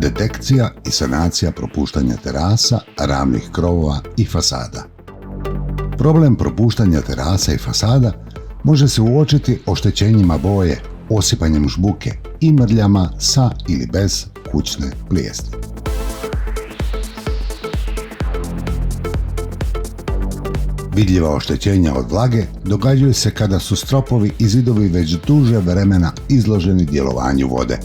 Detekcija i sanacija propuštanja terasa, ravnih krovova i fasada. Problem propuštanja terasa i fasada može se uočiti oštećenjima boje, osipanjem žbuke i mrljama sa ili bez kućne plijesni. Vidljiva oštećenja od vlage događaju se kada su stropovi i zidovi već duže vremena izloženi djelovanju vode.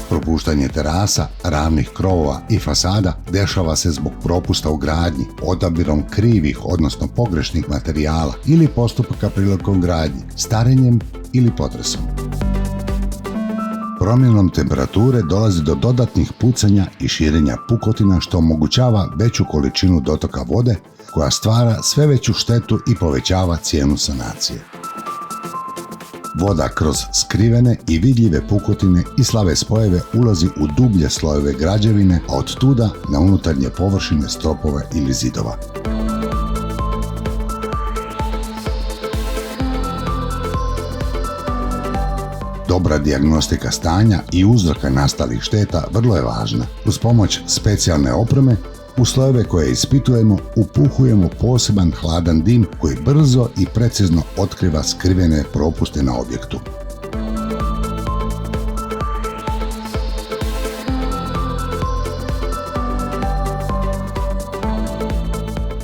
Propuštanje terasa, ravnih krovova i fasada dešava se zbog propusta u gradnji, odabirom krivih, odnosno pogrešnih materijala ili postupaka prilikom gradnje, starenjem ili potresom. Promjenom temperature dolazi do dodatnih pucanja i širenja pukotina što omogućava veću količinu dotoka vode koja stvara sve veću štetu i povećava cijenu sanacije. Voda kroz skrivene i vidljive pukotine i slave spojeve ulazi u dublje slojeve građevine, a od tuda na unutarnje površine stropova ili zidova. Dobra dijagnostika stanja i uzroka nastalih šteta vrlo je važna. Uz pomoć specijalne opreme, u slojeve koje ispitujemo upuhujemo poseban hladan dim koji brzo i precizno otkriva skrivene propuste na objektu.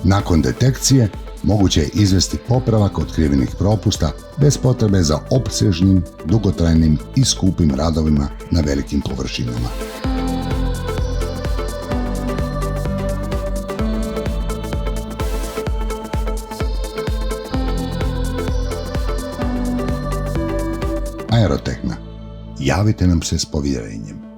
Nakon detekcije moguće je izvesti popravak otkrivenih propusta bez potrebe za opsežnim, dugotrajnim i skupim radovima na velikim površinama. Aerotehna. Javite nam se s povjerenjem.